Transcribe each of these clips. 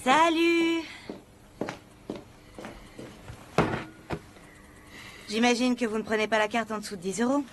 Salut! J'imagine que vous ne prenez pas la carte en dessous de 10 euros.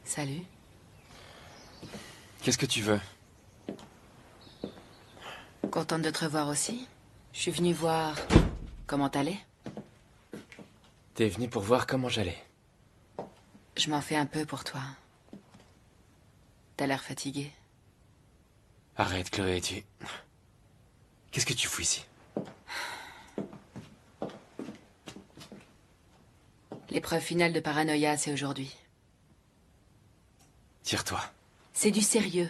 Salut. Qu'est-ce que tu veux? Contente de te revoir aussi. Je suis venue voir comment t'allais. T'es venu pour voir comment j'allais. Je m'en fais un peu pour toi. T'as l'air fatigué. Arrête, Chloé, tu... Qu'est-ce que tu fous ici? L'épreuve finale de Paranoia, c'est aujourd'hui. Tire-toi. C'est du sérieux.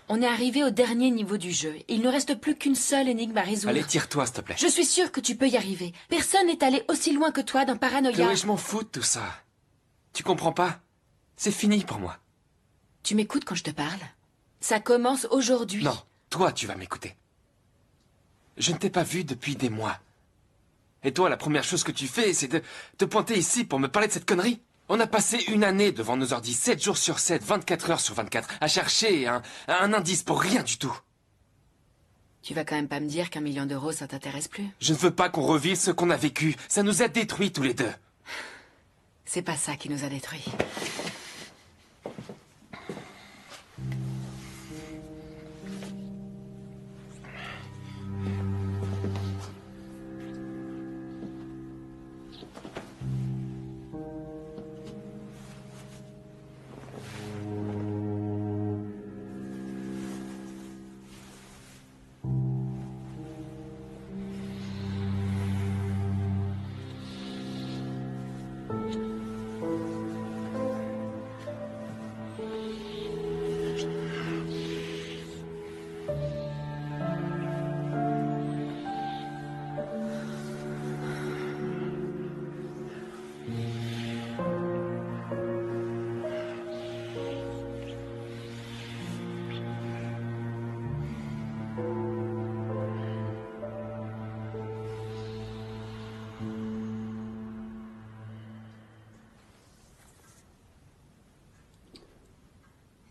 On est arrivé au dernier niveau du jeu. Il ne reste plus qu'une seule énigme à résoudre. Allez, tire-toi, s'il te plaît. Je suis sûre que tu peux y arriver. Personne n'est allé aussi loin que toi dans Paranoia. Chloé, je m'en fous de tout ça. Tu comprends pas? C'est fini pour moi. Tu m'écoutes quand je te parle? Ça commence aujourd'hui. Non, toi, tu vas m'écouter. Je ne t'ai pas vu depuis des mois. Et toi, la première chose que tu fais, c'est de te pointer ici pour me parler de cette connerie. On a passé une année devant nos ordi, 7 jours sur 7, 24 heures sur 24, à chercher un indice pour rien du tout. Tu vas quand même pas me dire qu'1 million d'euros, ça t'intéresse plus? Je ne veux pas qu'on revive ce qu'on a vécu. Ça nous a détruits tous les deux. C'est pas ça qui nous a détruits.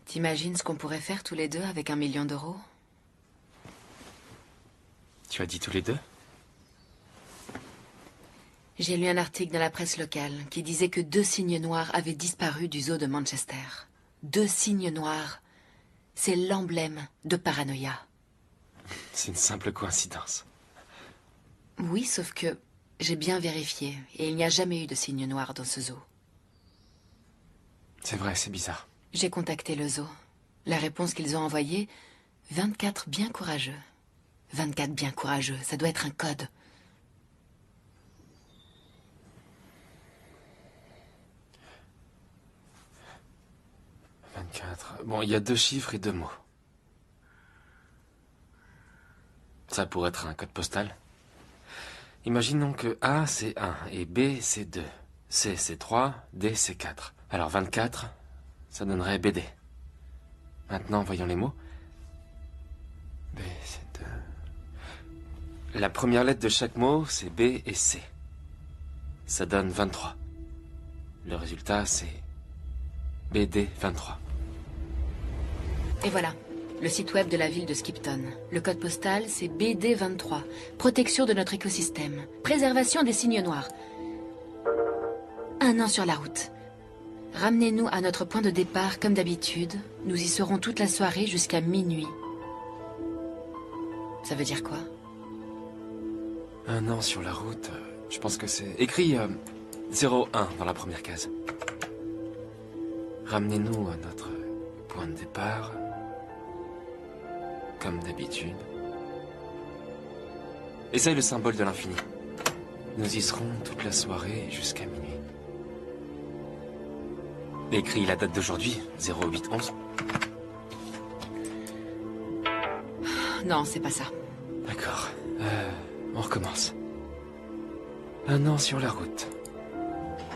T'imagines ce qu'on pourrait faire tous les deux avec 1 million d'euros? Tu as dit tous les deux? J'ai lu un article dans la presse locale qui disait que 2 cygnes noirs avaient disparu du zoo de Manchester. 2 cygnes noirs. C'est l'emblème de Paranoia. C'est une simple coïncidence. Oui, sauf que j'ai bien vérifié et il n'y a jamais eu de cygnes noirs dans ce zoo. C'est vrai, c'est bizarre. J'ai contacté le zoo. La réponse qu'ils ont envoyée, 24 bien courageux. 24 bien courageux, ça doit être un code. Bon, il y a 2 chiffres et 2 mots. Ça pourrait être un code postal. Imaginons que A, c'est 1, et B, c'est 2. C, c'est 3, D, c'est 4. Alors 24, ça donnerait BD. Maintenant, voyons les mots. B, c'est 2. La première lettre de chaque mot, c'est B et C. Ça donne 23. Le résultat, c'est BD 23. Et voilà, le site web de la ville de Skipton. Le code postal, c'est BD23. Protection de notre écosystème. Préservation des cygnes noirs. 1 an sur la route. Ramenez-nous à notre point de départ comme d'habitude. Nous y serons toute la soirée jusqu'à minuit. Ça veut dire quoi? 1 an sur la route, je pense que c'est... Écrit 01 dans la première case. Ramenez-nous à notre point de départ, comme d'habitude. Essaye le symbole de l'infini. Nous y serons toute la soirée jusqu'à minuit. Écris la date d'aujourd'hui, 08-11. Non, c'est pas ça. D'accord. On recommence. 1 an sur la route.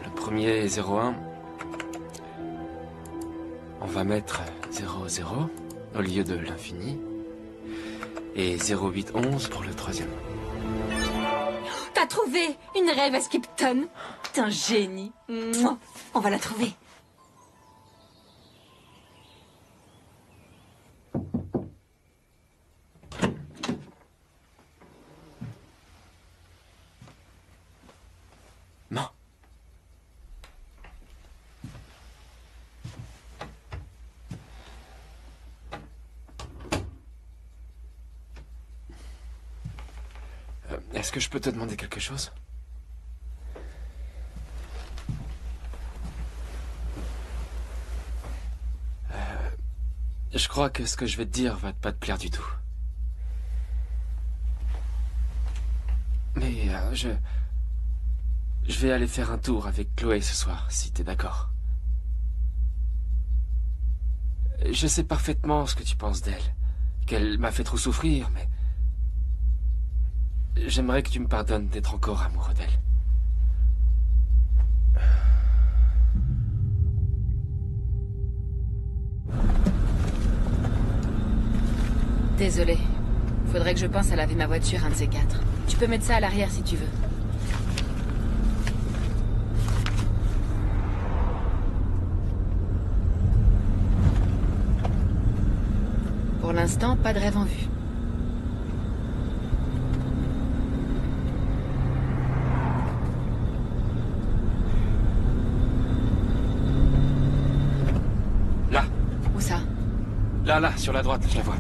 Le premier est 01. On va mettre 00 au lieu de l'infini. Et 08-11 pour le troisième. T'as trouvé une rêve à Skipton. T'es un génie. Mouah. On va la trouver. Non. Est-ce que je peux te demander quelque chose? Je crois que ce que je vais te dire va pas te plaire du tout. Mais je vais aller faire un tour avec Chloé ce soir, si t'es d'accord. Je sais parfaitement ce que tu penses d'elle, qu'elle m'a fait trop souffrir, mais... J'aimerais que tu me pardonnes d'être encore amoureux d'elle. Désolée. Faudrait que je pense à laver ma voiture, un de ces 4. Tu peux mettre ça à l'arrière si tu veux. Pour l'instant, pas de rêve en vue. Là. Où ça? Là, sur la droite, je la vois.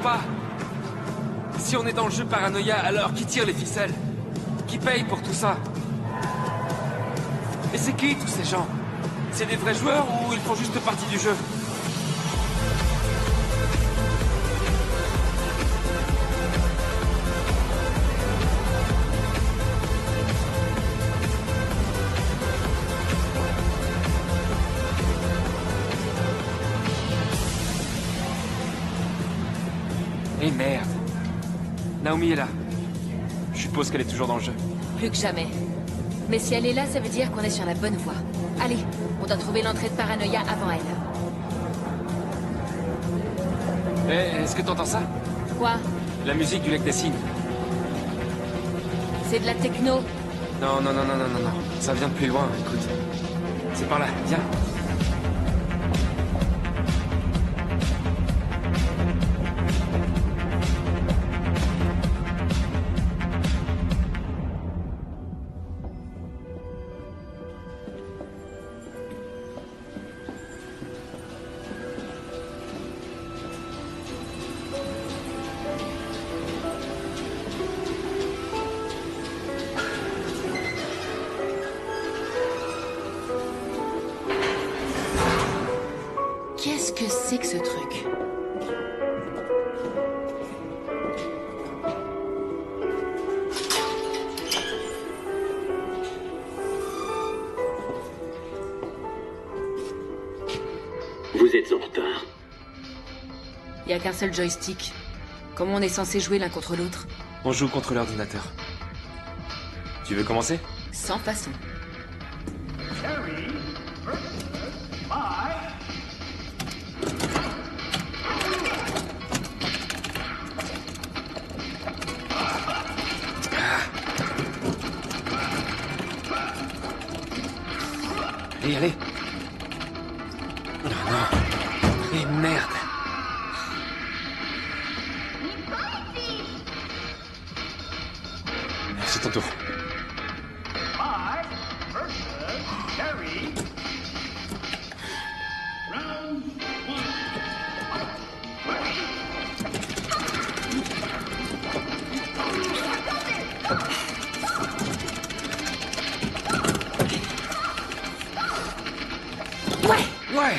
Pas. Si on est dans le jeu Paranoia, alors qui tire les ficelles? Qui paye pour tout ça? Et c'est qui tous ces gens? C'est des vrais joueurs ou ils font juste partie du jeu? Eh merde. Naomi est là. Je suppose qu'elle est toujours dans le jeu. Plus que jamais. Mais si elle est là, ça veut dire qu'on est sur la bonne voie. Allez, on doit trouver l'entrée de Paranoia avant elle. Eh, est-ce que t'entends ça? Quoi? La musique du lac des Cygnes. C'est de la techno. Non, non, non, non, non, non, non. Ça vient de plus loin, écoute. C'est par là, viens. Qu'est-ce que c'est que ce truc? Vous êtes en retard. Y a qu'un seul joystick. Comment on est censé jouer l'un contre l'autre? On joue contre l'ordinateur. Tu veux commencer? Sans façon. Allez, allez. Non, non. Et merde. C'est ton tour. Ouais.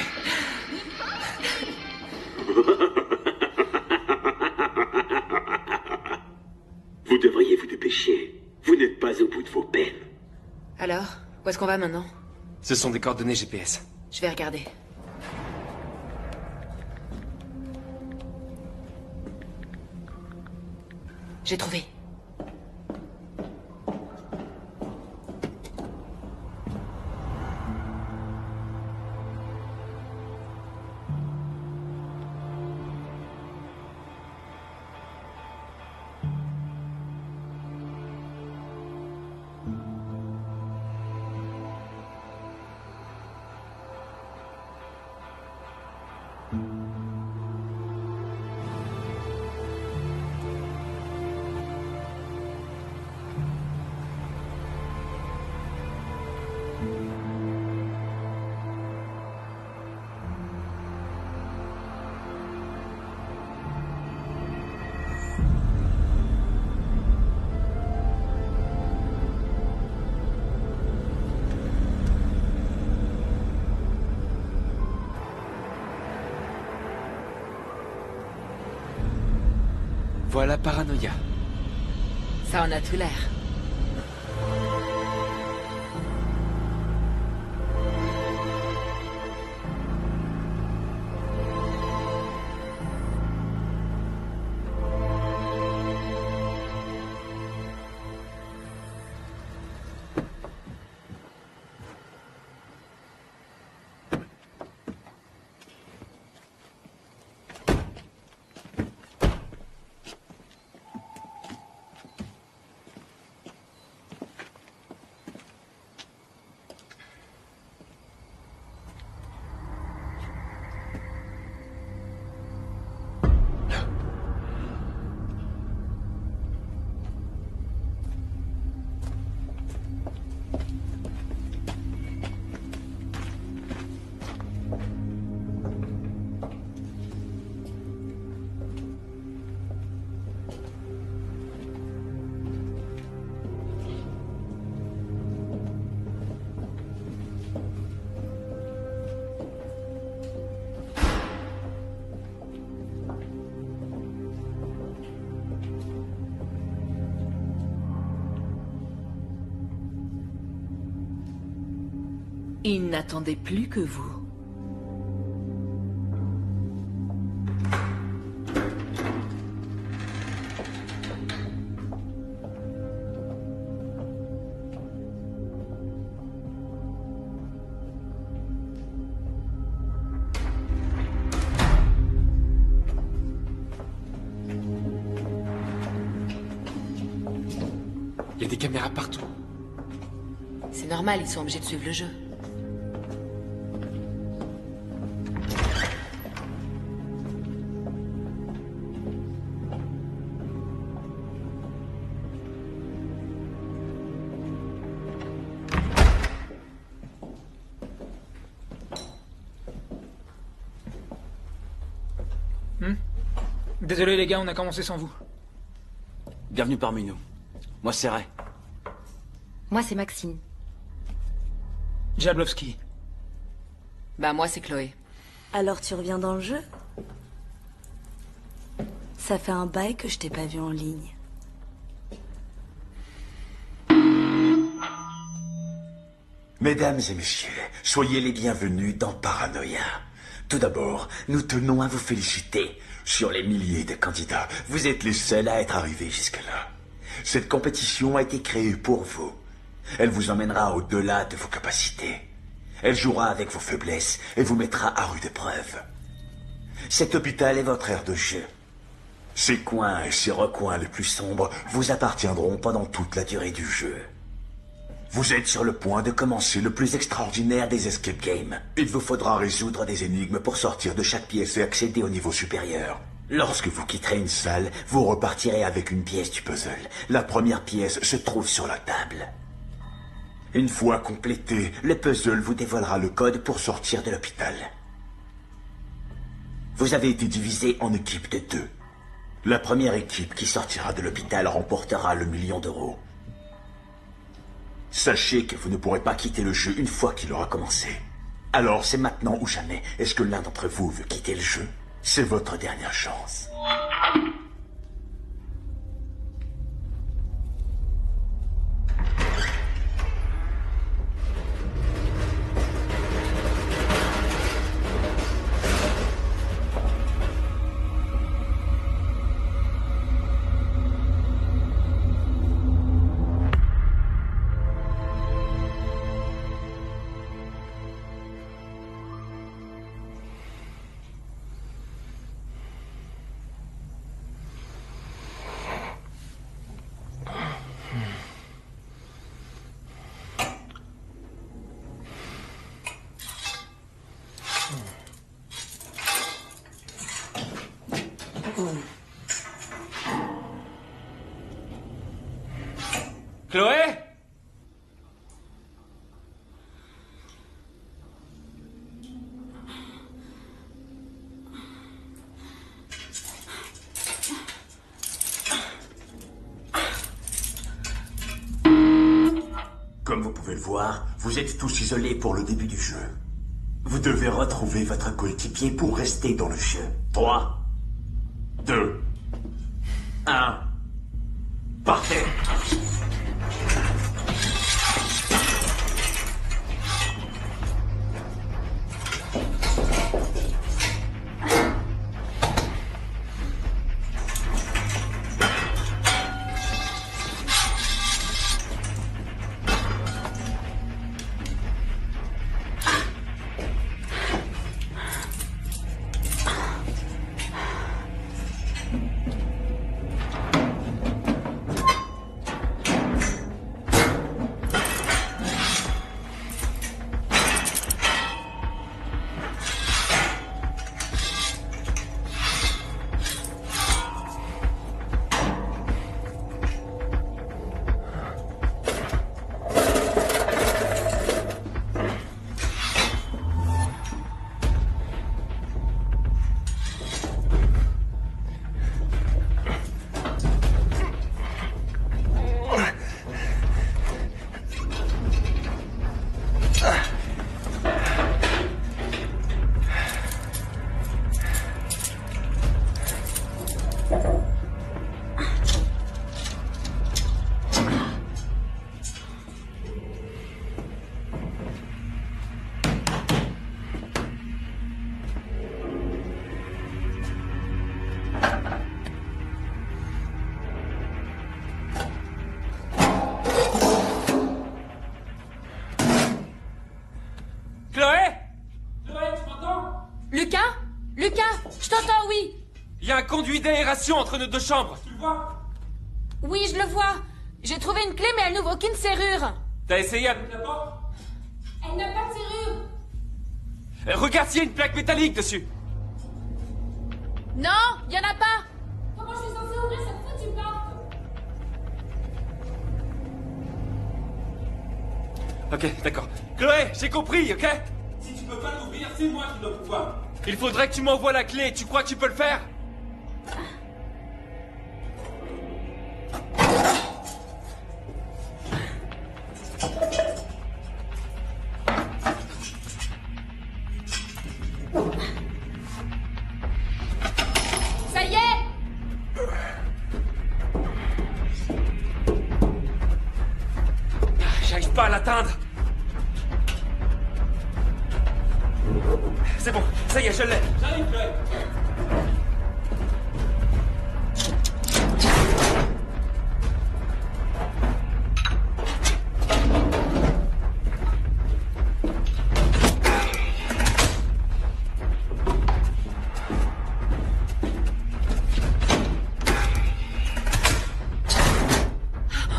Vous devriez vous dépêcher. Vous n'êtes pas au bout de vos peines. Alors, où est-ce qu'on va maintenant? Ce sont des coordonnées GPS. Je vais regarder. J'ai trouvé. Voilà Paranoia. Ça en a tout l'air. Il n'attendait plus que vous. Il y a des caméras partout. C'est normal, ils sont obligés de suivre le jeu. Désolé les gars, on a commencé sans vous. Bienvenue parmi nous. Moi, c'est Ray. Moi, c'est Maxine. Jablowski. Bah moi c'est Chloé. Alors tu reviens dans le jeu? Ça fait un bail que je t'ai pas vu en ligne. Mesdames et messieurs, soyez les bienvenus dans Paranoia. Tout d'abord, nous tenons à vous féliciter. Sur les milliers de candidats, vous êtes les seuls à être arrivés jusque-là. Cette compétition a été créée pour vous. Elle vous emmènera au-delà de vos capacités. Elle jouera avec vos faiblesses et vous mettra à rude épreuve. Cet hôpital est votre aire de jeu. Ces coins et ces recoins les plus sombres vous appartiendront pendant toute la durée du jeu. Vous êtes sur le point de commencer le plus extraordinaire des escape games. Il vous faudra résoudre des énigmes pour sortir de chaque pièce et accéder au niveau supérieur. Lorsque vous quitterez une salle, vous repartirez avec une pièce du puzzle. La première pièce se trouve sur la table. Une fois complété, le puzzle vous dévoilera le code pour sortir de l'hôpital. Vous avez été divisé en équipes de 2. La première équipe qui sortira de l'hôpital remportera le 1 million d'euros. Sachez que vous ne pourrez pas quitter le jeu une fois qu'il aura commencé. Alors c'est maintenant ou jamais. Est-ce que l'un d'entre vous veut quitter le jeu? C'est votre dernière chance. Chloé? Comme vous pouvez le voir, vous êtes tous isolés pour le début du jeu. Vous devez retrouver votre coéquipier pour rester dans le jeu. 3, 2, 1, partez! Lucas, je t'entends, oui. Il y a un conduit d'aération entre nos deux chambres. Tu le vois? Oui, je le vois. J'ai trouvé une clé, mais elle n'ouvre aucune serrure. T'as essayé avec la porte? Elle n'a pas de serrure. Regarde s'il y a une plaque métallique dessus. Non, il y en a pas. Comment je suis censée ouvrir cette foutue porte? Ok, d'accord. Chloé, j'ai compris, ok? Si tu peux pas l'ouvrir, c'est moi qui dois pouvoir. Il faudrait que tu m'envoies la clé. Tu crois que tu peux le faire? Ça y est. J'arrive pas à l'atteindre. C'est bon, ça y est, je l'ai. J'arrive, Chloé.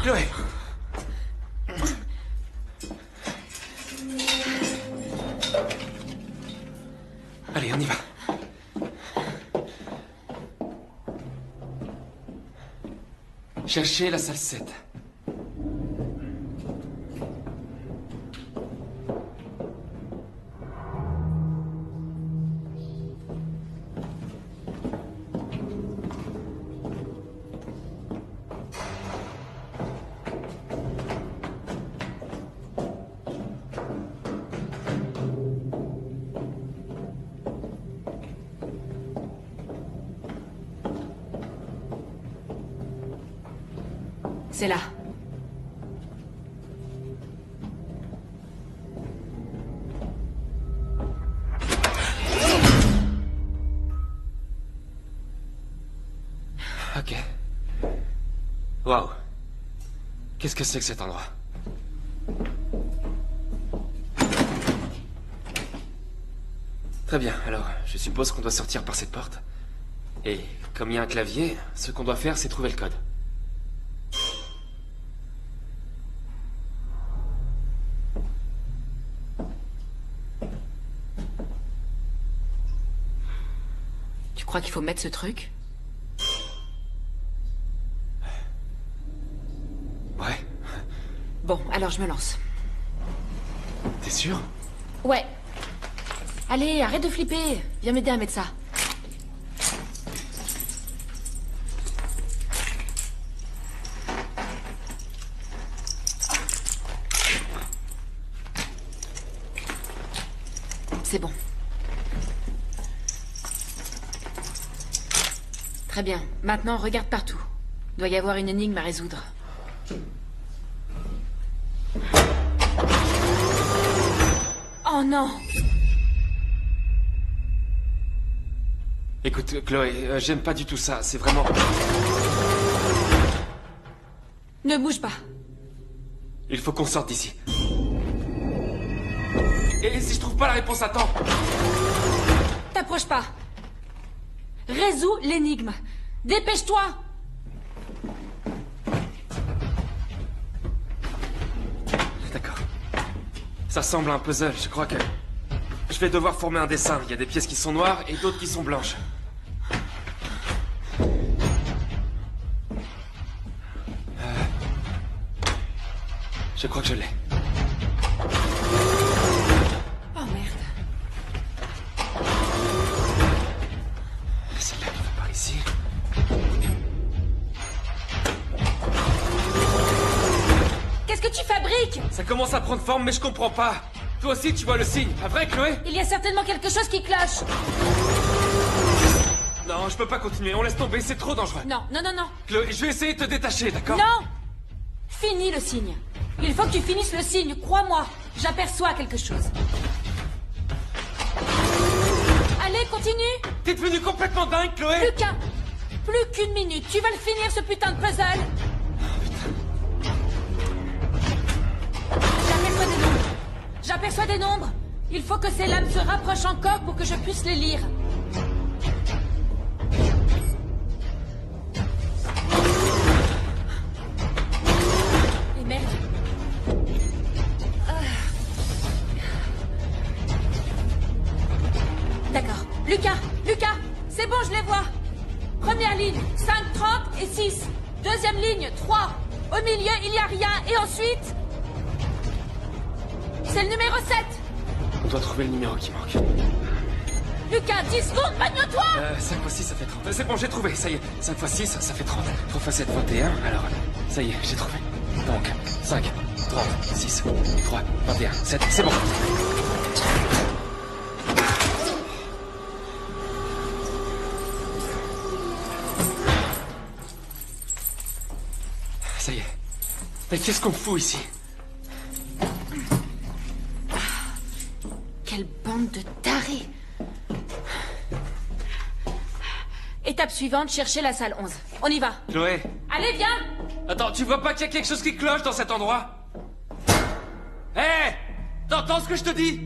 Chloé. Allez, on y va. Cherchez la salle 7. C'est là. Ok. Waouh. Qu'est-ce que c'est que cet endroit? Très bien, alors, je suppose qu'on doit sortir par cette porte. Et comme il y a un clavier, ce qu'on doit faire, c'est trouver le code. Tu crois qu'il faut mettre ce truc? Ouais. Bon, alors je me lance. T'es sûr? Ouais. Allez, arrête de flipper. Viens m'aider à mettre ça. C'est bon. Très bien. Maintenant, regarde partout. Doit y avoir une énigme à résoudre. Oh non! Écoute, Chloé, j'aime pas du tout ça. C'est vraiment... Ne bouge pas. Il faut qu'on sorte d'ici. Et si je trouve pas la réponse à temps? T'approches pas. Résous l'énigme. Dépêche-toi! D'accord. Ça semble un puzzle, je crois que... Je vais devoir former un dessin. Il y a des pièces qui sont noires et d'autres qui sont blanches. Je crois que je l'ai. Oh merde. Celle-là, elle va par ici. Qu'est-ce que tu fabriques? Ça commence à prendre forme, mais je comprends pas. Toi aussi, tu vois le signe, pas vrai, Chloé? Il y a certainement quelque chose qui cloche. Non, je peux pas continuer. On laisse tomber, c'est trop dangereux. Non, non, non, non. Chloé, je vais essayer de te détacher, d'accord? Non! Finis le signe. Il faut que tu finisses le signe, crois-moi. J'aperçois quelque chose. Allez, continue. T'es devenu complètement dingue, Chloé! Lucas, plus qu'une minute. Tu vas le finir, ce putain de puzzle. J'aperçois des nombres. J'aperçois des nombres. Il faut que ces lames se rapprochent encore pour que je puisse les lire. C'est bon, je les vois. Première ligne, 5, 30 et 6. Deuxième ligne, 3. Au milieu, il n'y a rien. Et ensuite... C'est le numéro 7. On doit trouver le numéro qui manque. Lucas, 10 secondes, magne-toi. 5 x 6, ça fait 30. C'est bon, j'ai trouvé, ça y est. 5 x 6, ça fait 30. 3 x 7, 21. Alors, ça y est, j'ai trouvé. Donc, 5, 30, 6, 3, 21, 7, c'est bon. Ça y est. Mais qu'est-ce qu'on fout ici? Quelle bande de tarés. Étape suivante, chercher la salle 11. On y va. Chloé. Allez, viens. Attends, tu vois pas qu'il y a quelque chose qui cloche dans cet endroit? Hé! T'entends ce que je te dis?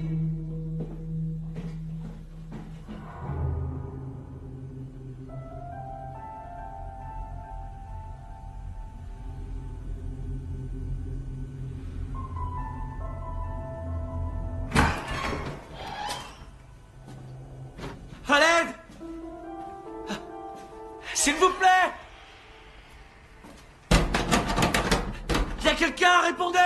À l'aide! S'il vous plaît! Y a quelqu'un? Répondez!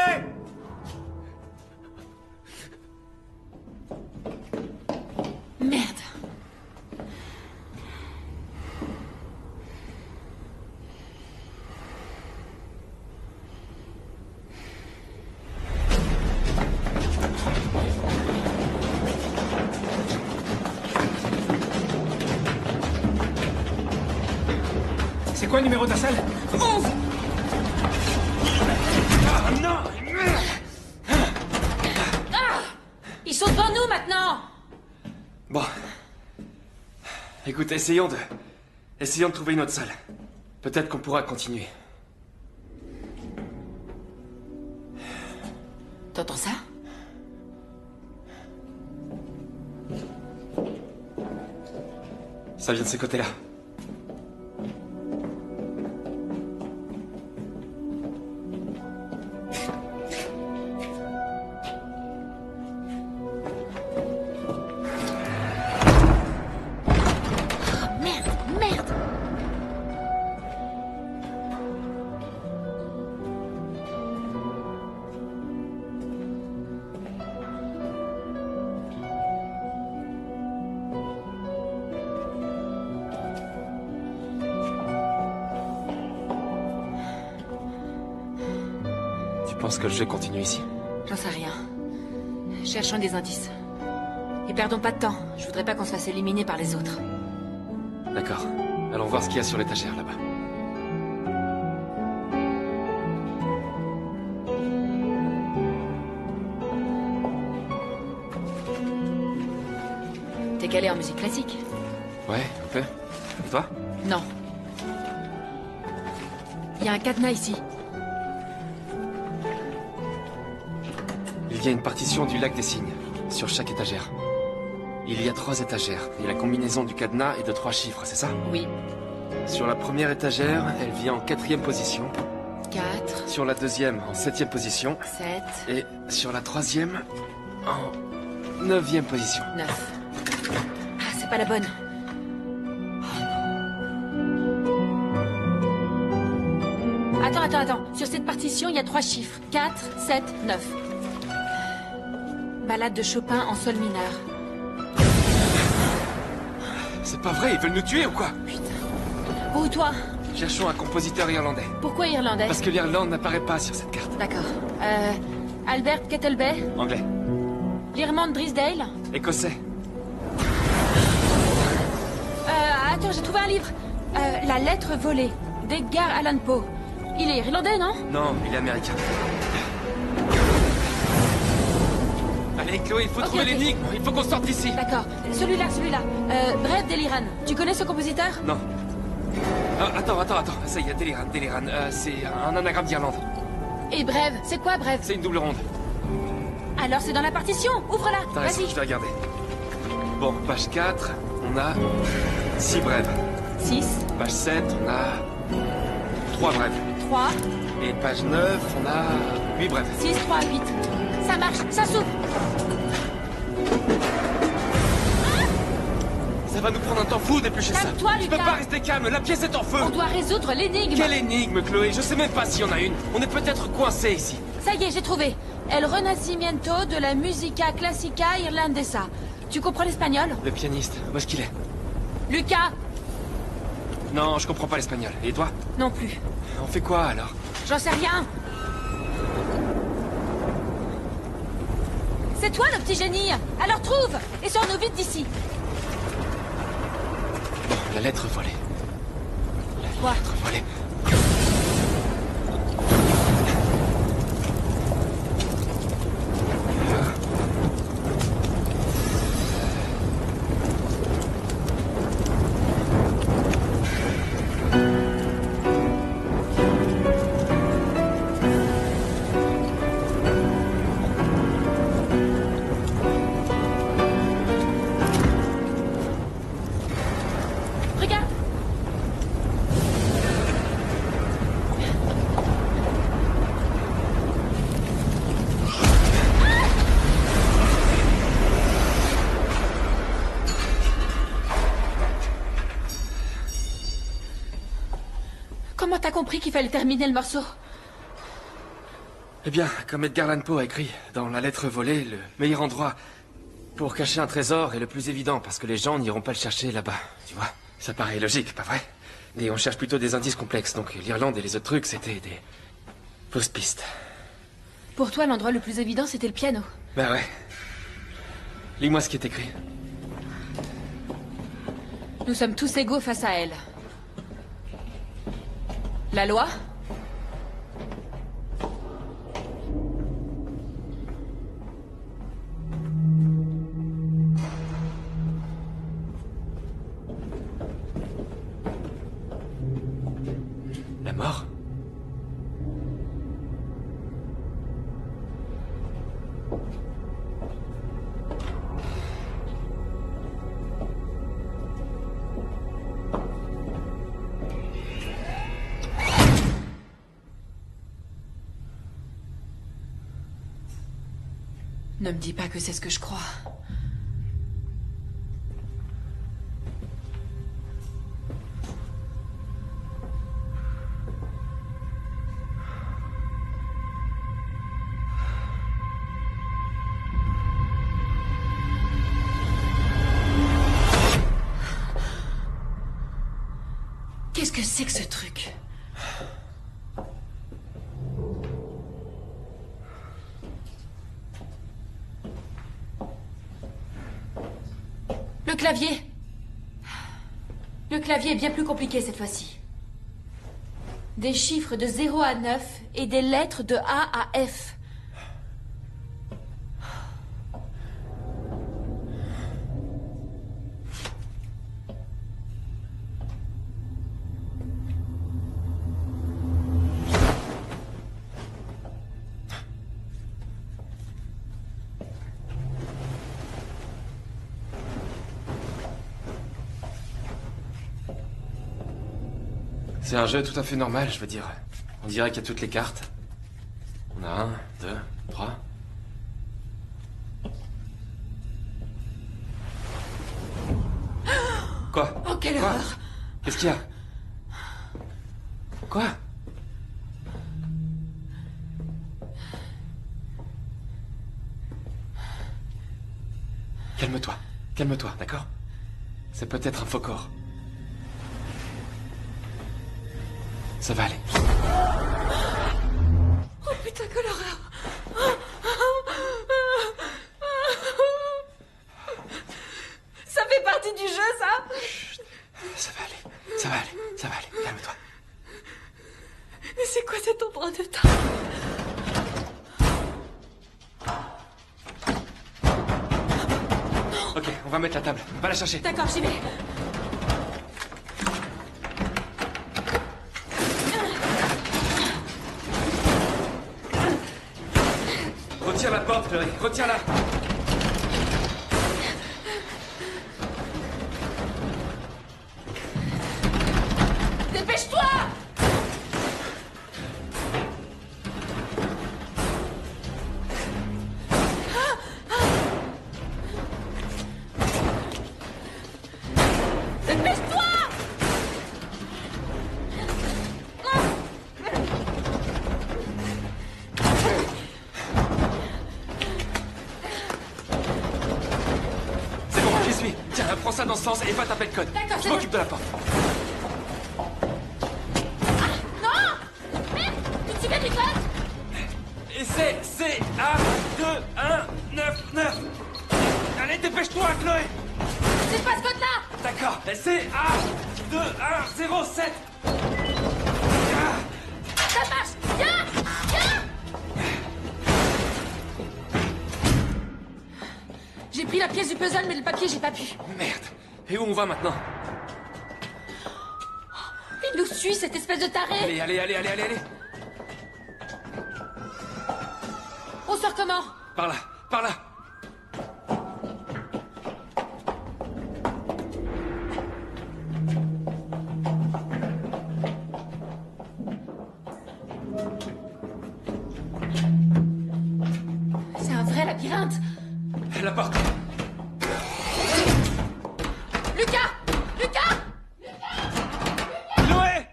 Merde. C'est quoi le numéro de la salle? 11. Ah non! Ils sont devant nous maintenant. Bon. Écoute, essayons de trouver une autre salle. Peut-être qu'on pourra continuer. T'entends ça? Ça vient de ce côté-là. Merde. Tu penses que le jeu continue ici? J'en sais rien. Cherchons des indices. Et perdons pas de temps. Je voudrais pas qu'on se fasse éliminer par les autres. D'accord. Allons voir ce qu'il y a sur l'étagère là-bas. T'es calé en musique classique? Ouais, un peu. Et toi? Non. Il y a un cadenas ici. Il y a une partition du lac des cygnes, sur chaque étagère. Il y a 3 étagères, et la combinaison du cadenas est de 3 chiffres, c'est ça? Oui. Sur la première étagère, elle vient en 4e position. 4, Sur la deuxième, en 7e position. 7, Et sur la troisième, en 9e position. 9. Ah, c'est pas la bonne. Attends. Sur cette partition, il y a 3 chiffres. 4, 7, 9. Ballade de Chopin en sol mineur. C'est pas vrai, ils veulent nous tuer ou quoi? Où, toi? Cherchons un compositeur irlandais. Pourquoi irlandais? Parce que l'Irlande n'apparaît pas sur cette carte. D'accord. Albert Kettleby? Anglais. L'Irmande Drysdale? Écossais. Attends, j'ai trouvé un livre. La lettre volée, d'Edgar Allan Poe. Il est irlandais, non? Non, il est américain. Allez, Chloé, il faut trouver ok. l'énigme. Il faut qu'on sorte d'ici. D'accord. Celui-là. Bref Deliran. Tu connais ce compositeur? Non. Ah, attends. Ça y est, Deliran. C'est un anagramme d'Irlande. Et Brève, c'est quoi Brève? C'est une double ronde. Alors c'est dans la partition. Ouvre-la. T'as raison, Vas-y. je vais regarder. Bon, page 4, on a 6 brèves. 6, Page 7, on a 3 brèves. 3, Et page 9, on a 8 brèves. 6, 3, 8. Ça marche, ça s'ouvre. Ça va nous prendre un temps fou d'éplucher ça. Calme-toi, Je peux Lucas. pas rester calme, la pièce est en feu. On doit résoudre l'énigme. Quelle énigme, Chloé? Je sais même pas s'il y en a une. On est peut-être coincés ici. Ça y est, j'ai trouvé. El Renacimiento de la Musica Classica Irlandesa. Tu comprends l'espagnol? Le pianiste, où est-ce qu'il est? Lucas? Non, je comprends pas l'espagnol. Et toi? Non plus. On fait quoi alors? J'en sais rien. C'est toi le petit génie. Alors trouve et sors-nous vite d'ici. La lettre volée. Quoi? Lettre volée. Regarde. Comment t'as compris qu'il fallait terminer le morceau? Eh bien, comme Edgar Allan Poe a écrit dans La lettre volée, le meilleur endroit pour cacher un trésor est le plus évident, parce que les gens n'iront pas le chercher là-bas, tu vois. Ça paraît logique, pas vrai? Et on cherche plutôt des indices complexes, donc l'Irlande et les autres trucs, c'était des fausses pistes. Pour toi, l'endroit le plus évident, c'était le piano. Bah ouais. Lis-moi ce qui est écrit. Nous sommes tous égaux face à elle. La loi? La mort? Ne me dis pas que c'est ce que je crois. Qu'est-ce que c'est que ce truc? Le clavier. Le clavier est bien plus compliqué cette fois-ci. Des chiffres de 0 à 9 et des lettres de A à F. C'est un jeu tout à fait normal, je veux dire. On dirait qu'il y a toutes les cartes. On a 1, 2, 3. Quoi? Oh, quelle Quoi? horreur! Qu'est-ce qu'il y a? Quoi? Calme-toi. Calme-toi, d'accord? C'est peut-être un faux corps. Ça va aller. Oh putain, quelle horreur! Ça fait partie du jeu, ça? Ça va aller. Ça va aller. Ça va aller. Calme-toi. Mais c'est quoi cet endroit de temps? Ok, on va mettre la table. Va la chercher. D'accord, j'y vais. Retiens la porte, Fleury. Retiens-la. Dépêche-toi! sens et va taper le code. D'accord, Je c'est m'occupe de la porte. Non! Merde! Tu te souviens du code? Et c'est A2199. Allez, dépêche-toi, Chloé. C'est pas ce code-là! D'accord, c'est A2107. Ça marche! Viens! Viens! J'ai pris la pièce du puzzle, mais le papier, j'ai pas pu. Merde. Et où on va maintenant? Il nous suit, cette espèce de taré! Allez. On sort comment? Par là. C'est un vrai labyrinthe! La porte. Lucas! Lucas! Chloé!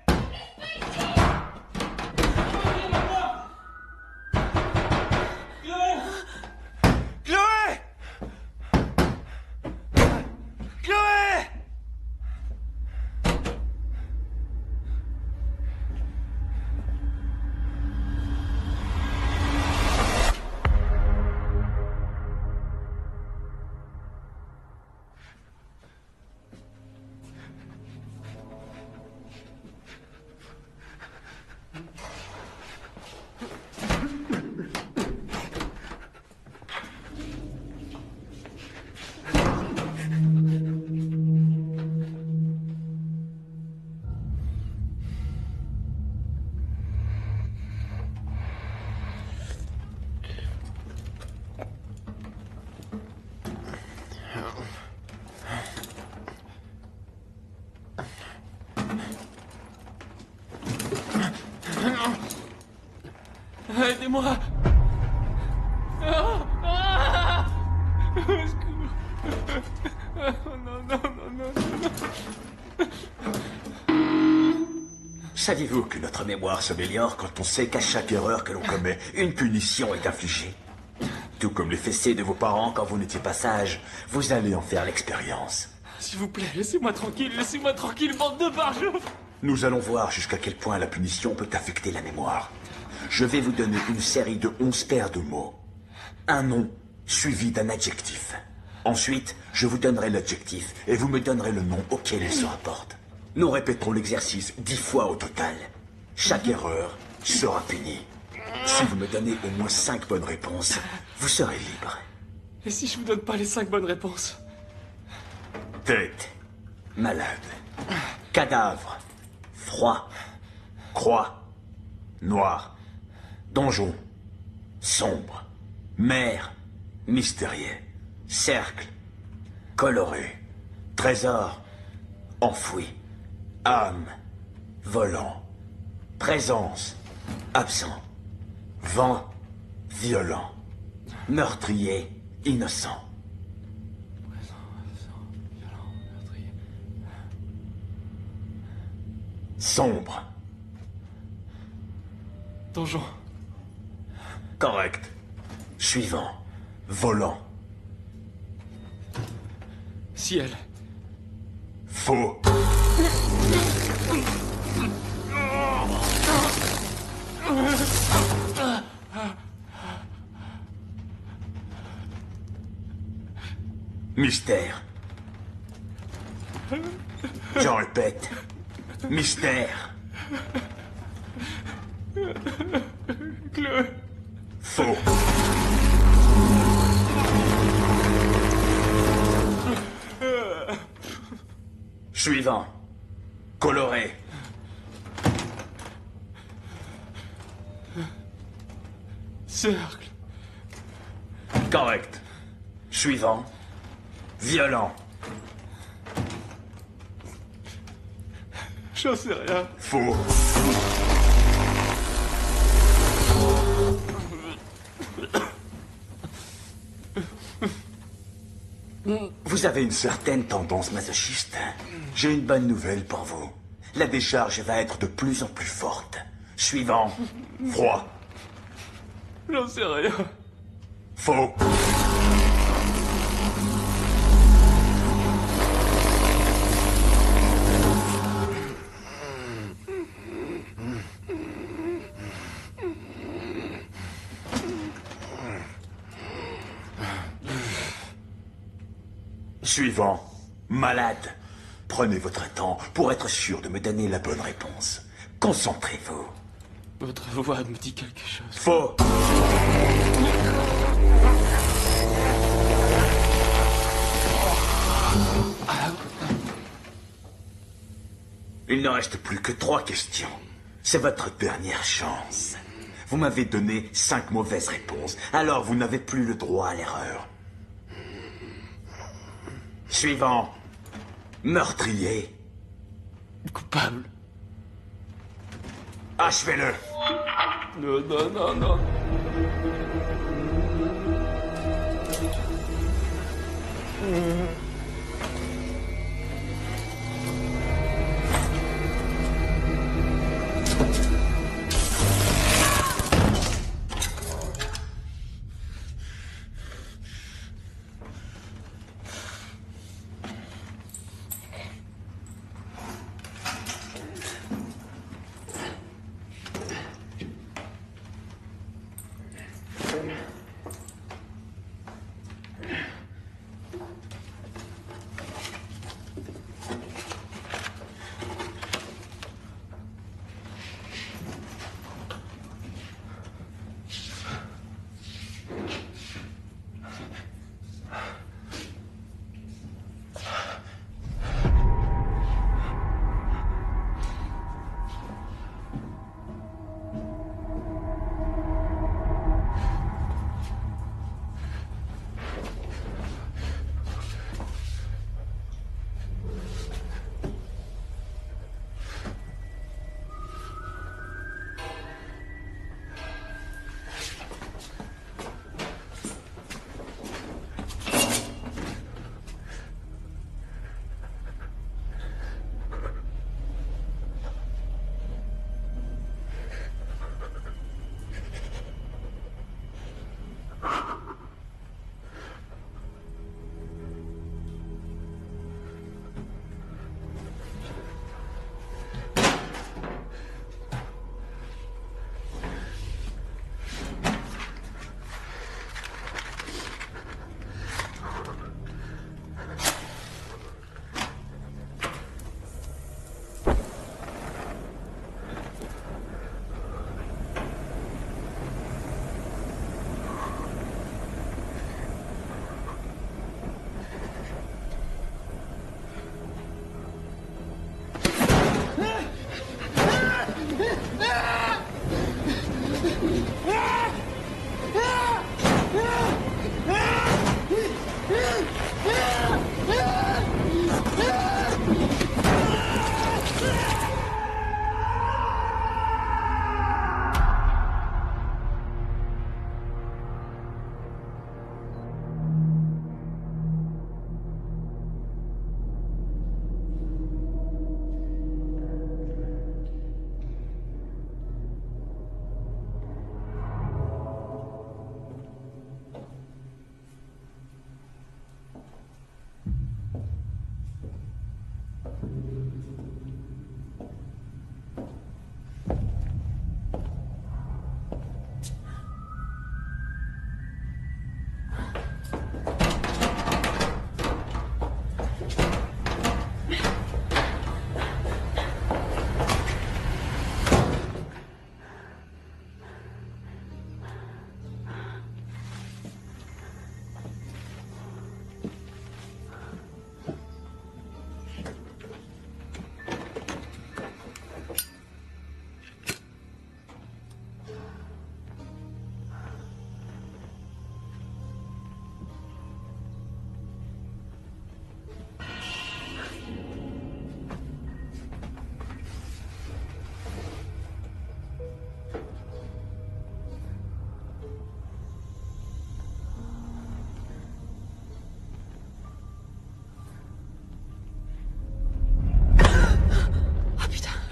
Chloé! Chloé! Aidez-moi! Au secours. Non. Saviez-vous que notre mémoire s'améliore quand on sait qu'à chaque erreur que l'on commet, une punition est infligée? Tout comme les fessées de vos parents quand vous n'étiez pas sage, vous allez en faire l'expérience. S'il vous plaît, laissez-moi tranquille, bande de barjots! Nous allons voir jusqu'à quel point la punition peut affecter la mémoire. Je vais vous donner une série de 11 paires de mots. Un nom suivi d'un adjectif. Ensuite, je vous donnerai l'adjectif et vous me donnerez le nom auquel il se rapporte. Nous répéterons l'exercice 10 fois au total. Chaque erreur sera punie. Si vous me donnez au moins 5 bonnes réponses, vous serez libre. Et si je vous donne pas les 5 bonnes réponses? Tête, malade, cadavre, froid, croix, noir, donjon, sombre, mer, mystérieux, cercle, coloré, trésor, enfoui, âme, volant, présence, absent, vent, violent, meurtrier, innocent. Sombre. Donjon. Correct. Suivant. Volant. Ciel. Faux. Mystère. J'en répète. Mystère. Chloé. Faux. Suivant. Coloré. Cercle. Correct. Suivant. Violent. J'en sais rien. Faux. Vous avez une certaine tendance masochiste. J'ai une bonne nouvelle pour vous. La décharge va être de plus en plus forte. Suivant. Froid. J'en sais rien. Faux. Suivant. Malade. Prenez votre temps pour être sûr de me donner la bonne réponse. Concentrez-vous. Votre voix me dit quelque chose. Faux. Il ne reste plus que 3 questions. C'est votre dernière chance. Vous m'avez donné 5 mauvaises réponses, alors vous n'avez plus le droit à l'erreur. Suivant. Meurtrier. Coupable. Achevez-le. Non, non, non, non.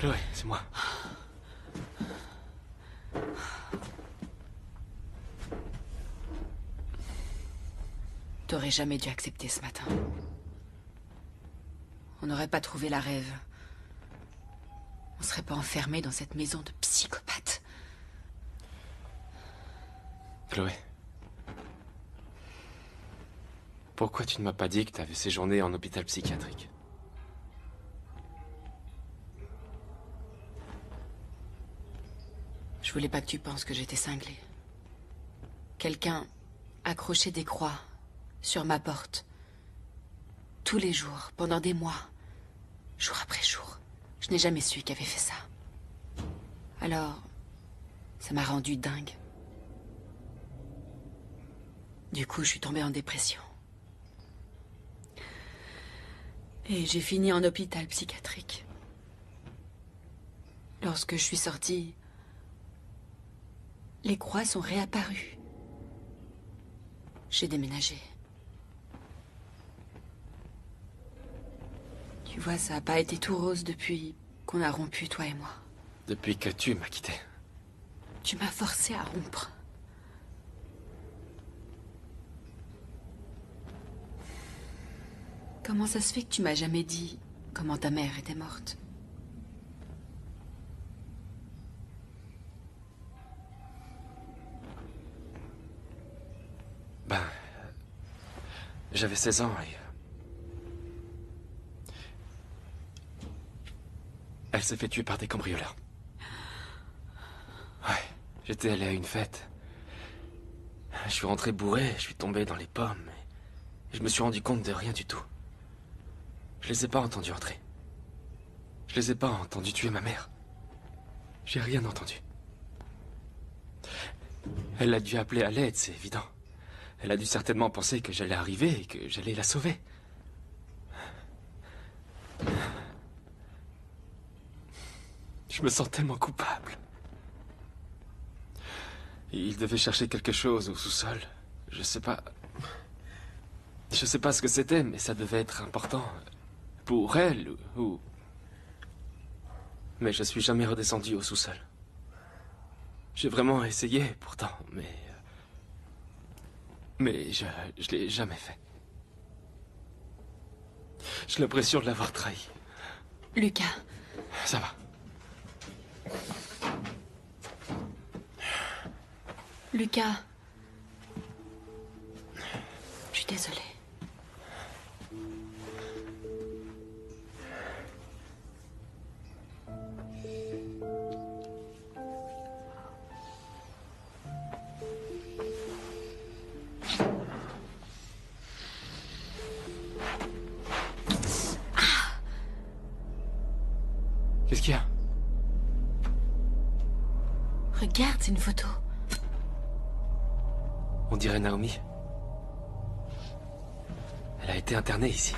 Chloé, c'est moi. T'aurais jamais dû accepter ce matin. On n'aurait pas trouvé la rêve. On serait pas enfermé dans cette maison de psychopathe. Chloé. Pourquoi tu ne m'as pas dit que tu avais séjourné en hôpital psychiatrique? Je voulais pas que tu penses que j'étais cinglée. Quelqu'un accrochait des croix sur ma porte. Tous les jours, pendant des mois. Jour après jour. Je n'ai jamais su qui avait fait ça. Alors, ça m'a rendue dingue. Du coup, je suis tombée en dépression. Et j'ai fini en hôpital psychiatrique. Lorsque je suis sortie, les croix sont réapparues. J'ai déménagé. Tu vois, ça n'a pas été tout rose depuis qu'on a rompu, toi et moi. Depuis que tu m'as quitté. Tu m'as forcé à rompre. Comment ça se fait que tu m'as jamais dit comment ta mère était morte? Ben... J'avais 16 ans et... Elle s'est fait tuer par des cambrioleurs. Ouais, j'étais allé à une fête. Je suis rentré bourré, je suis tombé dans les pommes. Et je me suis rendu compte de rien du tout. Je les ai pas entendus entrer. Je les ai pas entendus tuer ma mère. J'ai rien entendu. Elle a dû appeler à l'aide, c'est évident. Elle a dû certainement penser que j'allais arriver et que j'allais la sauver. Je me sens tellement coupable. Il devait chercher quelque chose au sous-sol. Je sais pas... Je sais pas ce que c'était, mais ça devait être important. Pour elle, ou... Mais je suis jamais redescendu au sous-sol. J'ai vraiment essayé, pourtant, mais... Mais je l'ai jamais fait. J'ai l'impression de l'avoir trahi. Lucas. Ça va. Lucas. Je suis désolée. Qu'est-ce qu'il y a? Regarde, c'est une photo. On dirait Naomi. Elle a été internée ici.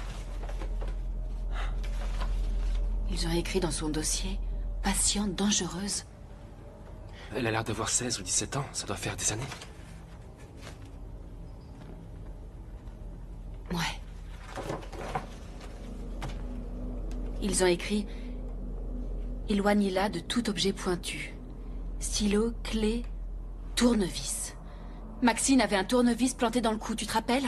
Ils ont écrit dans son dossier « Patiente dangereuse ». Elle a l'air d'avoir 16 ou 17 ans. Ça doit faire des années. Ouais. Ils ont écrit « Éloignez-la de tout objet pointu. Stylo, clé, tournevis. » Maxine avait un tournevis planté dans le cou, tu te rappelles?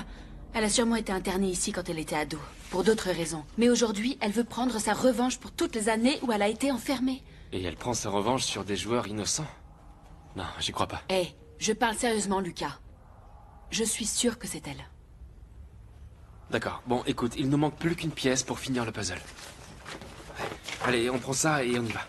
Elle a sûrement été internée ici quand elle était ado, pour d'autres raisons. Mais aujourd'hui, elle veut prendre sa revanche pour toutes les années où elle a été enfermée. Et elle prend sa revanche sur des joueurs innocents? Non, j'y crois pas. Hé, je parle sérieusement, Lucas. Je suis sûre que c'est elle. D'accord. Bon, écoute, il nous manque plus qu'une pièce pour finir le puzzle. Allez, on prend ça et on y va.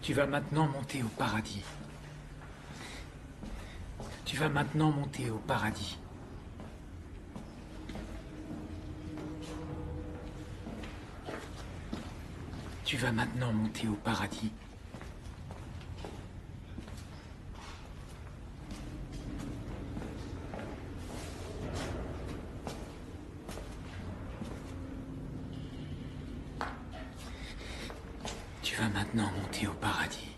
Tu vas maintenant monter au paradis. Tu vas maintenant monter au paradis. Tu vas maintenant monter au paradis. maintenant monter au paradis.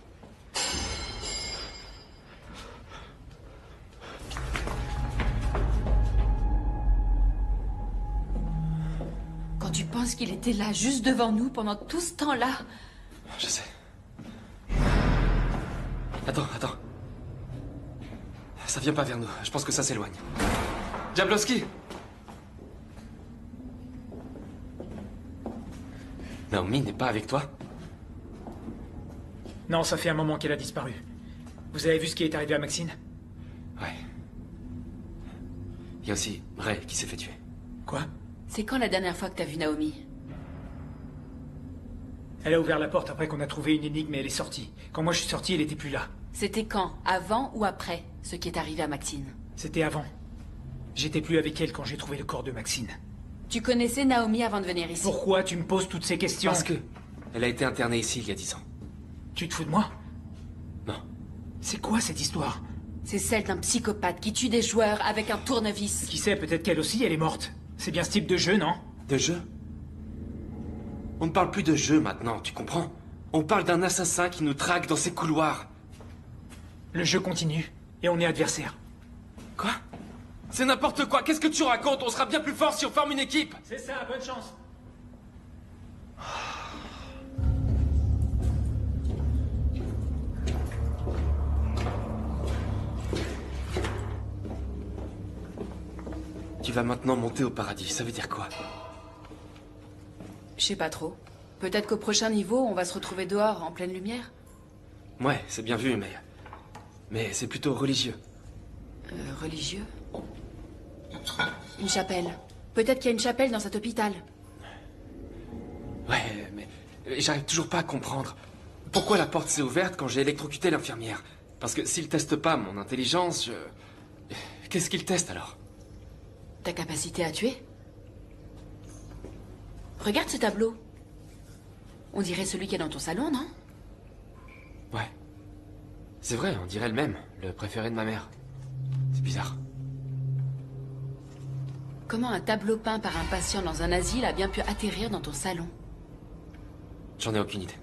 Quand tu penses qu'il était là, juste devant nous, pendant tout ce temps-là... Je sais. Attends. Ça vient pas vers nous. Je pense que ça s'éloigne. Jablowski! Naomi n'est pas avec toi? Non, ça fait un moment qu'elle a disparu. Vous avez vu ce qui est arrivé à Maxine? Ouais. Il y a aussi Ray qui s'est fait tuer. Quoi? C'est quand la dernière fois que t'as vu Naomi? Elle a ouvert la porte après qu'on a trouvé une énigme et elle est sortie. Quand moi je suis sorti, elle était plus là. C'était quand? Avant ou après ce qui est arrivé à Maxine? C'était avant. J'étais plus avec elle quand j'ai trouvé le corps de Maxine. Tu connaissais Naomi avant de venir ici? Pourquoi tu me poses toutes ces questions? Parce que elle a été internée ici il y a 10 ans. Tu te fous de moi? Non. C'est quoi cette histoire? C'est celle d'un psychopathe qui tue des joueurs avec un tournevis. Qui sait, peut-être qu'elle aussi, elle est morte. C'est bien ce type de jeu, non? De jeu? On ne parle plus de jeu maintenant, tu comprends? On parle d'un assassin qui nous traque dans ses couloirs. Le jeu continue, et on est adversaires. Quoi? C'est n'importe quoi, qu'est-ce que tu racontes? On sera bien plus fort si on forme une équipe! C'est ça, bonne chance! Tu vas maintenant monter au paradis, ça veut dire quoi? Je sais pas trop. Peut-être qu'au prochain niveau, on va se retrouver dehors, en pleine lumière? Ouais, c'est bien vu, mais c'est plutôt religieux. Religieux? Une chapelle. Peut-être qu'il y a une chapelle dans cet hôpital. Ouais, mais j'arrive toujours pas à comprendre. Pourquoi la porte s'est ouverte quand j'ai électrocuté l'infirmière? Parce que s'il teste pas mon intelligence, qu'est-ce qu'il teste alors? Ta capacité à tuer? Regarde ce tableau. On dirait celui qui est dans ton salon, non? Ouais. C'est vrai, on dirait le même, le préféré de ma mère. C'est bizarre. Comment un tableau peint par un patient dans un asile a bien pu atterrir dans ton salon? J'en ai aucune idée.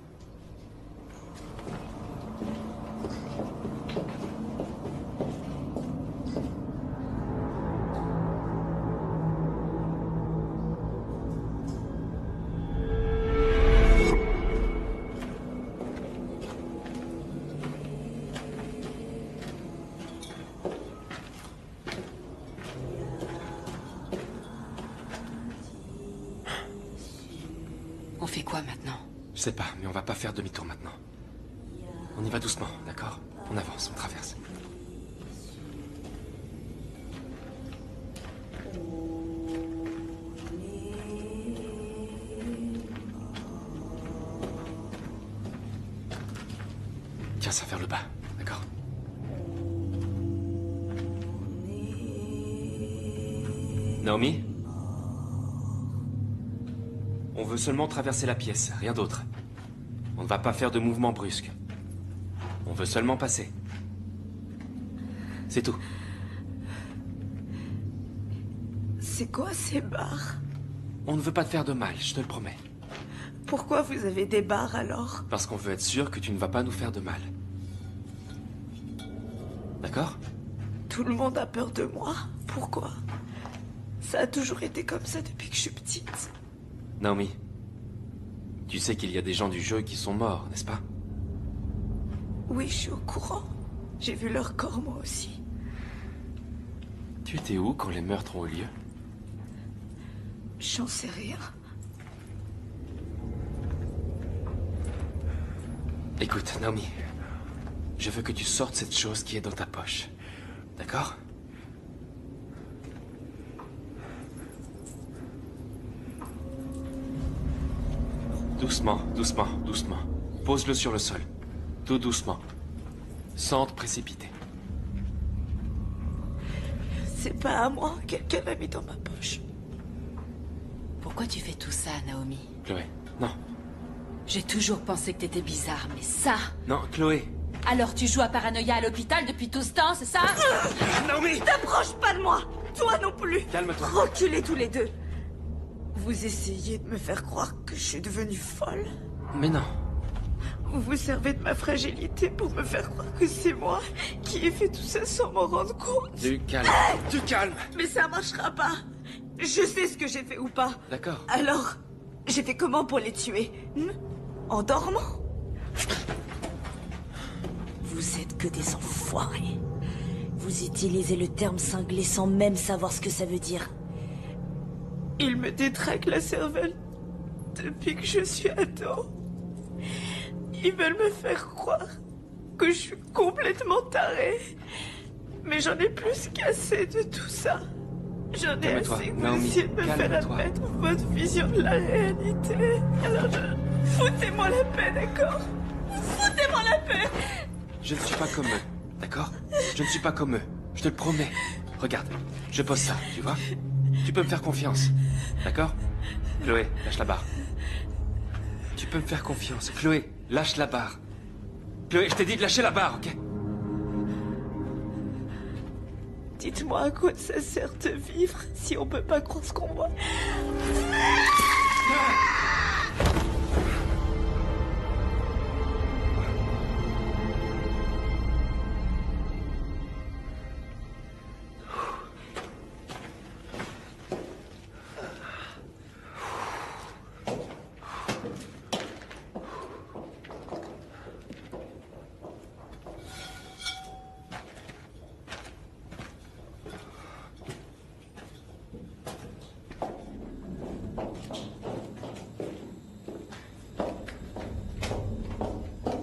On fait quoi maintenant? Je sais pas, mais on va pas faire demi-tour maintenant. On y va doucement, d'accord? On avance, on traverse. Tiens ça vers le bas, d'accord? Naomi? On veut seulement traverser la pièce, rien d'autre. On ne va pas faire de mouvements brusques. On veut seulement passer. C'est tout. C'est quoi ces barres? On ne veut pas te faire de mal, je te le promets. Pourquoi vous avez des barres alors? Parce qu'on veut être sûr que tu ne vas pas nous faire de mal. D'accord? Tout le monde a peur de moi. Pourquoi? Ça a toujours été comme ça depuis que je suis petite. Naomi, tu sais qu'il y a des gens du jeu qui sont morts, n'est-ce pas? Oui, je suis au courant. J'ai vu leur corps moi aussi. Tu étais où quand les meurtres ont eu lieu? J'en sais rien. Écoute, Naomi, je veux que tu sortes cette chose qui est dans ta poche. D'accord? Doucement, doucement, doucement. Pose-le sur le sol. Tout doucement. Sans te précipiter. C'est pas à moi. Quelqu'un l'a mis dans ma poche. Pourquoi tu fais tout ça, Naomi? Chloé, non. J'ai toujours pensé que t'étais bizarre, mais ça... Non, Chloé. Alors tu joues à Paranoia à l'hôpital depuis tout ce temps, c'est ça? Naomi! T'approches pas de moi! Toi non plus! Calme-toi. Reculez tous les deux. Vous essayez de me faire croire que je suis devenue folle? Mais non. Vous vous servez de ma fragilité pour me faire croire que c'est moi qui ai fait tout ça sans m'en rendre compte. Du calme. Du calme. Mais ça marchera pas. Je sais ce que j'ai fait ou pas. D'accord. Alors, j'ai fait comment pour les tuer En dormant? Vous êtes que des enfoirés. Vous utilisez le terme cinglé sans même savoir ce que ça veut dire. Ils me détraquent la cervelle depuis que je suis ado. Ils veulent me faire croire que je suis complètement tarée. Mais j'en ai plus qu'assez de tout ça. J'en ai assez que vous essayez de me faire admettre votre vision de la réalité. Alors foutez-moi la paix, d'accord? Foutez-moi la paix! Je ne suis pas comme eux, d'accord? Je ne suis pas comme eux, je te le promets. Regarde, je pose ça, tu vois? Tu peux me faire confiance, d'accord? Chloé, lâche la barre. Tu peux me faire confiance. Chloé, lâche la barre. Chloé, je t'ai dit de lâcher la barre, ok? Dites-moi à quoi ça sert de vivre si on peut pas croire ce qu'on voit.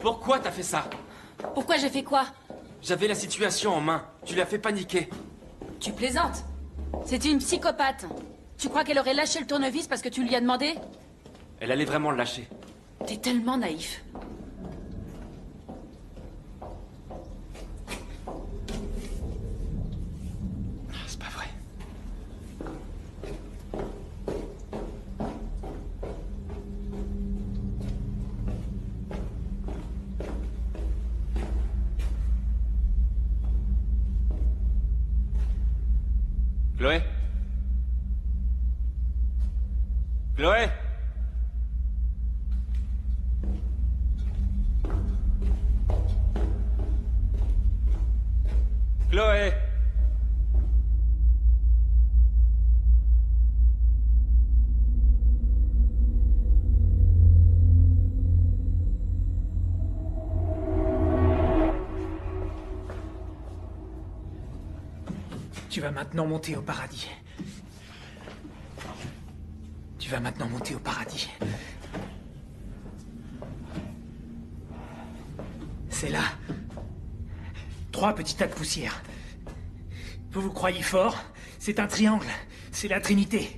Pourquoi t'as fait ça? Pourquoi j'ai fait quoi? J'avais la situation en main. Tu l'as fait paniquer. Tu plaisantes. C'était une psychopathe. Tu crois qu'elle aurait lâché le tournevis parce que tu lui as demandé? Elle allait vraiment le lâcher. T'es tellement naïf. C'est pas vrai. Chloé? Chloé? Chloé? Tu vas maintenant monter au paradis. Tu vas maintenant monter au paradis. C'est là. 3 petits tas de poussière. Vous vous croyez fort? C'est un triangle. C'est la Trinité.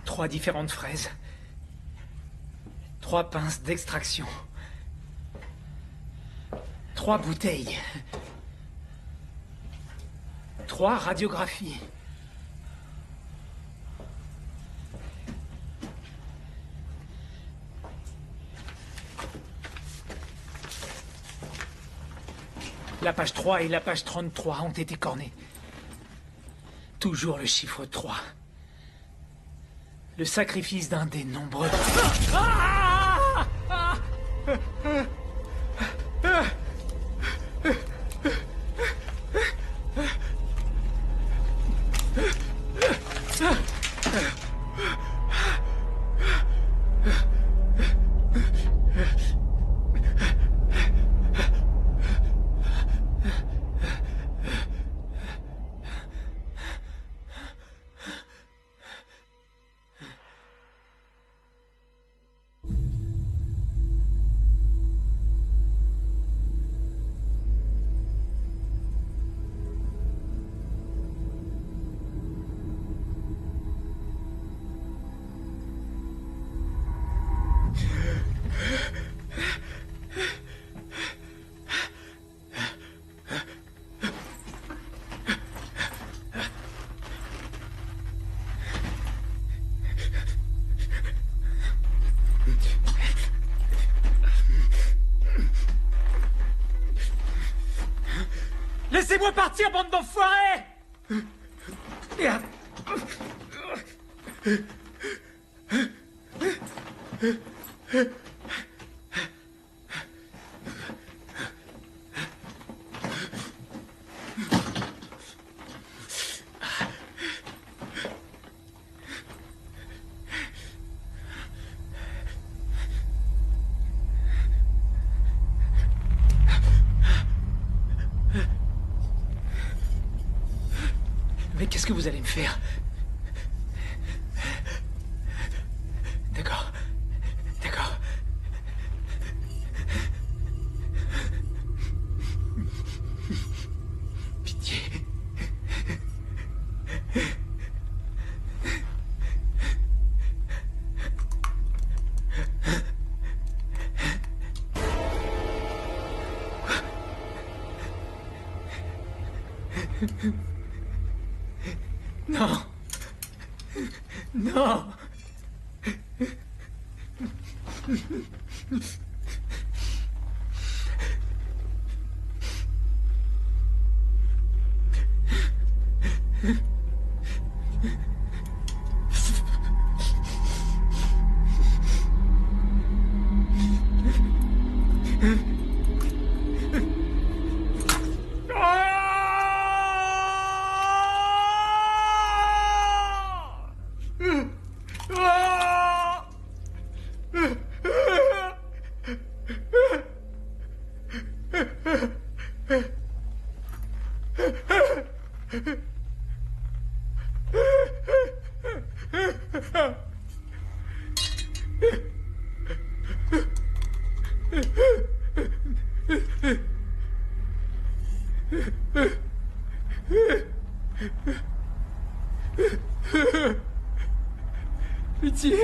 Trois différentes fraises. 3 pinces d'extraction. 3 bouteilles. 3 radiographies. La page 3 et la page 33 ont été cornées. Toujours le chiffre 3. Le sacrifice d'un des nombreux... Laissez-moi partir, bande d'enfoirés! Merde! Mais qu'est-ce que vous allez me faire? D'accord. D'accord. Pitié. Non. Non. Pitié.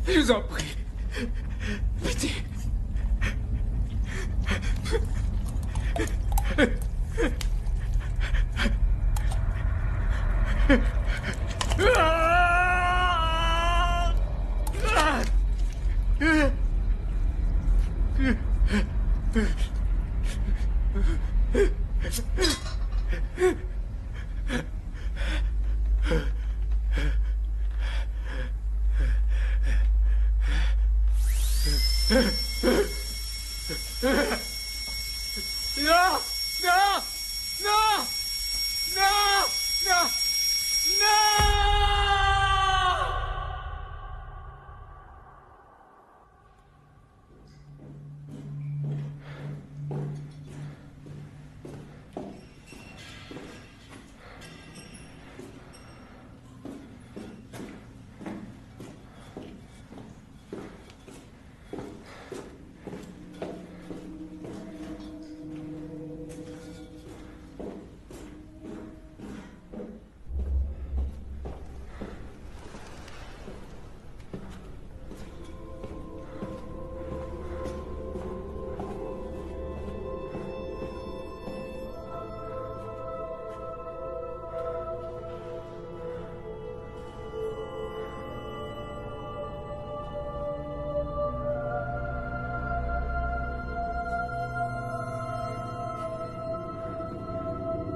Je vous en prie. Pitié. Non! Non! Non! Non! Non! Non!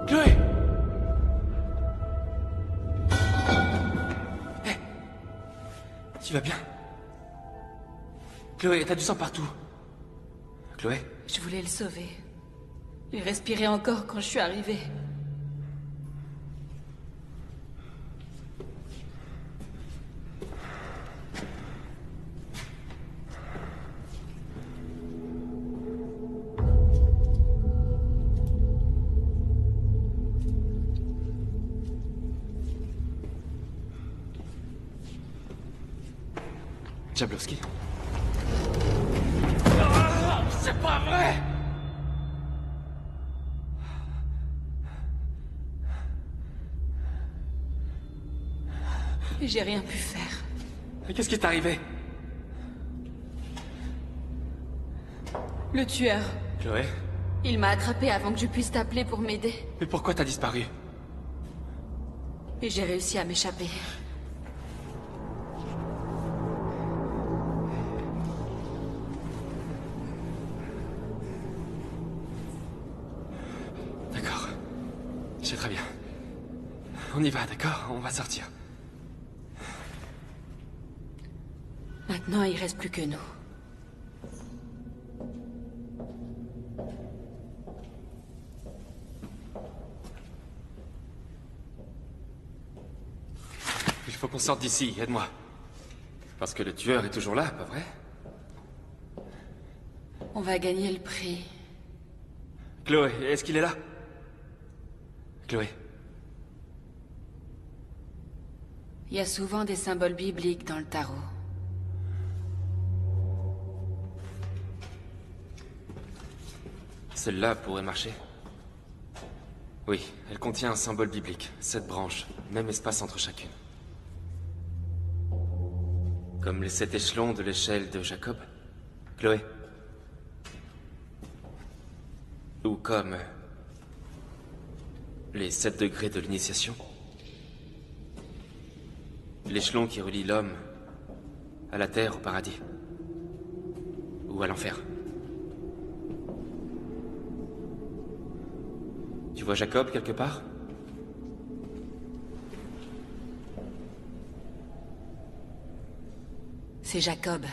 Chloé! Hé! Tu vas bien? Chloé, t'as du sang partout. Chloé? Je voulais le sauver. Il respirait encore quand je suis arrivée. Jablowski. C'est pas vrai! Et j'ai rien pu faire. Mais qu'est-ce qui est arrivé? Le tueur. Chloé? Il m'a attrapé avant que je puisse t'appeler pour m'aider. Mais pourquoi t'as disparu? Et j'ai réussi à m'échapper. D'accord. C'est très bien. On y va, d'accord? On va sortir. Maintenant, il reste plus que nous. Il faut qu'on sorte d'ici, aide-moi. Parce que le tueur est toujours là, pas vrai? On va gagner le prix. Chloé, est-ce qu'il est là? Chloé. Il y a souvent des symboles bibliques dans le tarot. Celle-là pourrait marcher. Oui, elle contient un symbole biblique. 7 branches, même espace entre chacune. Comme les 7 échelons de l'échelle de Jacob. Chloé. Ou comme les 7 degrés de l'initiation. L'échelon qui relie l'homme à la terre, au paradis. Ou à l'enfer. Tu vois Jacob quelque part? C'est Jacob.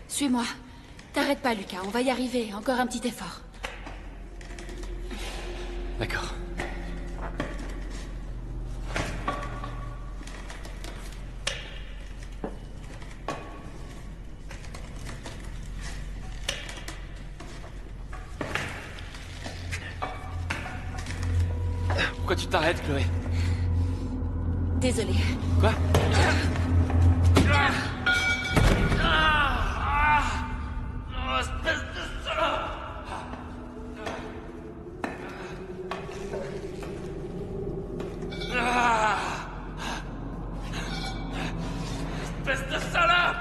Suis-moi. T'arrêtes pas, Lucas. On va y arriver. Encore un petit effort. D'accord. Pourquoi tu t'arrêtes, Chloé? Désolée. Quoi? Espèce de salope! Espèce de salope!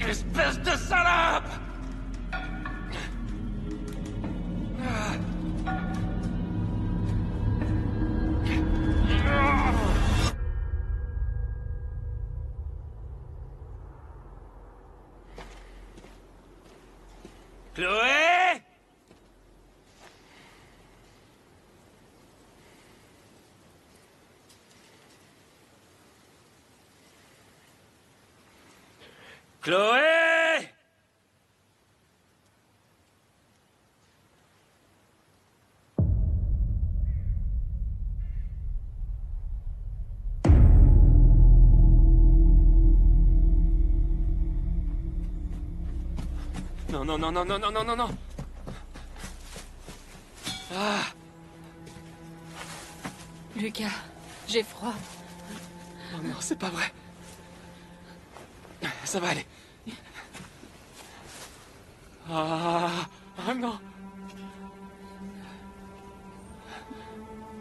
Espèce de salope! Chloé! Chloé! Non, non, non, non, non, non, non, non, non. Ah! Lucas, j'ai froid. Oh non, c'est pas vrai. Ça va aller. Ah non.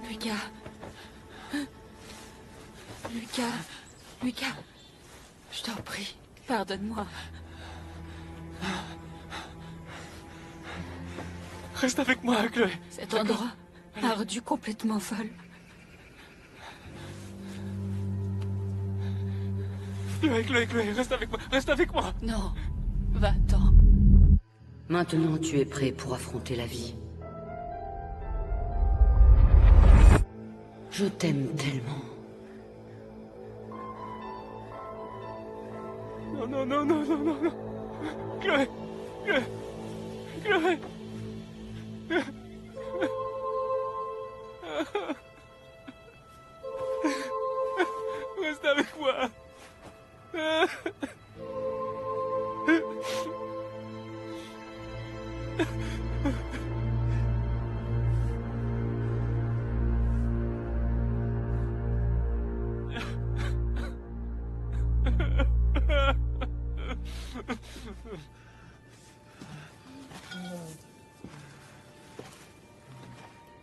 Lucas. Lucas. Je t'en prie, pardonne-moi. Reste avec moi, Chloé. Cet endroit m'a rendu complètement folle. Chloé, reste avec moi. Non, va-t'en. Maintenant, tu es prêt pour affronter la vie. Je t'aime tellement. Non. Chloé. Reste avec moi.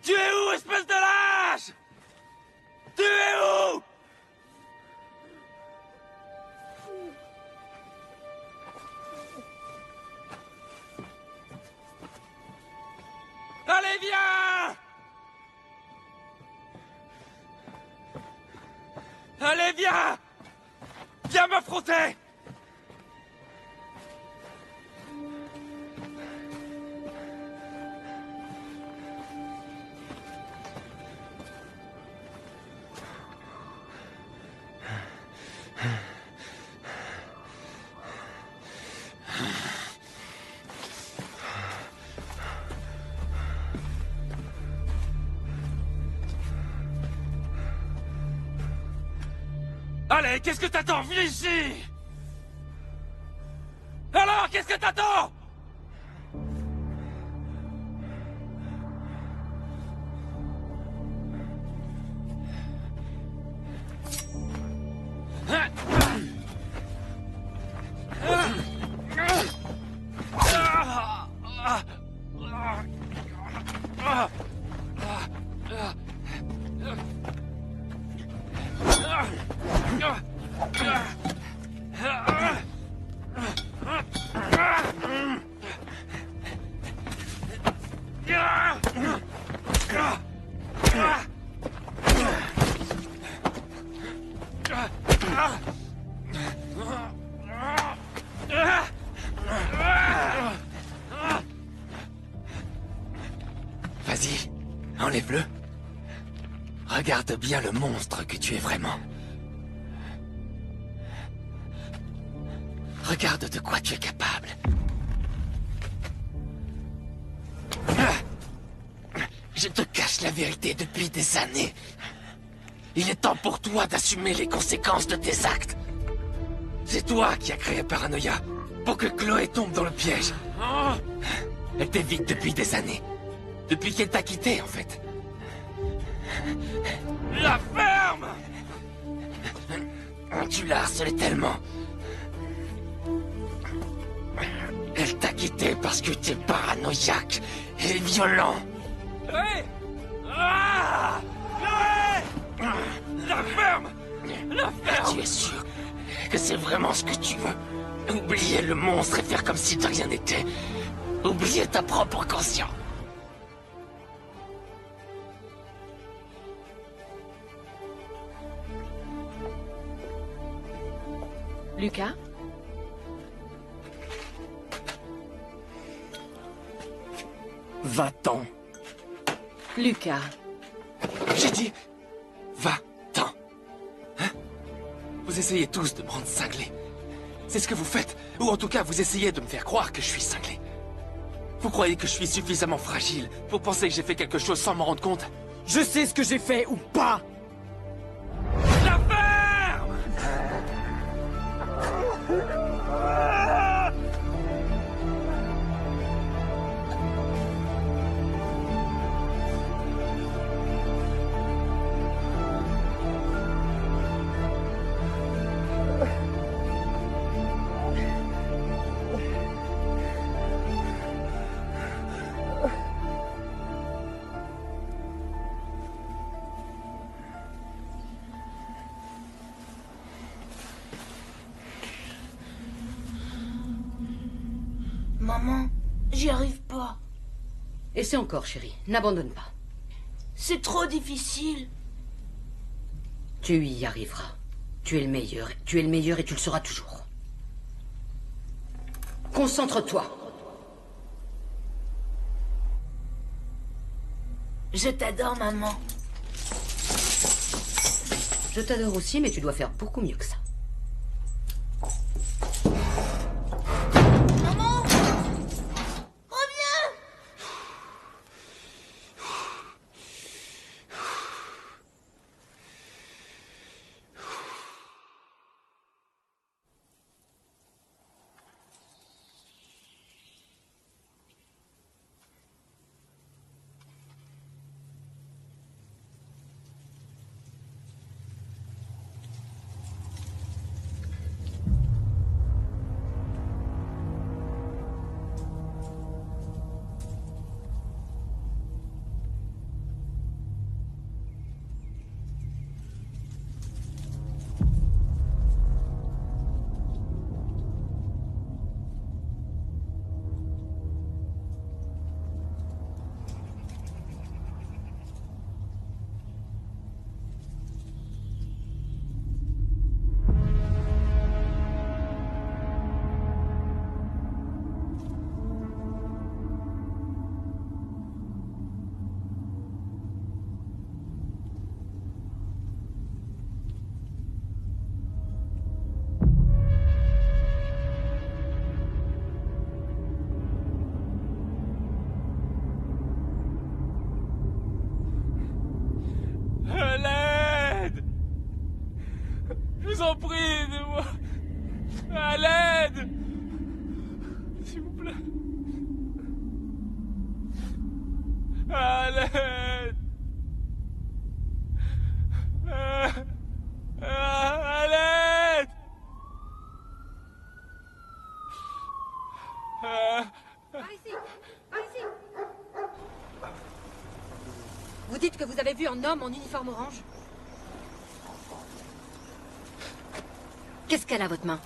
Tu es où, espèce de lâche? Tu es où? Allez, viens! Allez, viens! Viens m'affronter! Allez, qu'est-ce que t'attends? Viens ici! Alors, qu'est-ce que t'attends? Vas-y, enlève-le. Regarde bien le monstre que tu es vraiment. Regarde de quoi tu es capable. Je te cache la vérité depuis des années. Il est temps pour toi d'assumer les conséquences de tes actes. C'est toi qui as créé Paranoia, pour que Chloé tombe dans le piège. Elle t'évite depuis des années. Depuis qu'elle t'a quitté, en fait. La ferme! Tu l'as harcelée tellement. Elle t'a quitté parce que t'es paranoïaque et violent. Chloé! Ah! Chloé! La ferme! La ferme! Tu es sûr que c'est vraiment ce que tu veux? Oublier le monstre et faire comme si de rien n'était. Oublier ta propre conscience. Lucas? Va-t'en. Lucas. J'ai dit, va-t'en. Hein? Vous essayez tous de me rendre cinglé. C'est ce que vous faites. Ou en tout cas, vous essayez de me faire croire que je suis cinglé. Vous croyez que je suis suffisamment fragile pour penser que j'ai fait quelque chose sans m'en rendre compte? Je sais ce que j'ai fait ou pas. La ferme! Maman, j'y arrive pas. Essaie encore, chérie. N'abandonne pas. C'est trop difficile. Tu y arriveras. Tu es le meilleur. Tu es le meilleur et tu le seras toujours. Concentre-toi. Je t'adore, maman. Je t'adore aussi, mais tu dois faire beaucoup mieux que ça. Maman! Reviens! À l'aide! Je vous en prie, aidez-moi! À l'aide! S'il vous plaît. À l'aide! À l'aide! Par ici! Par ici! Vous dites que vous avez vu un homme en uniforme orange? Qu'est-ce qu'elle a, votre main?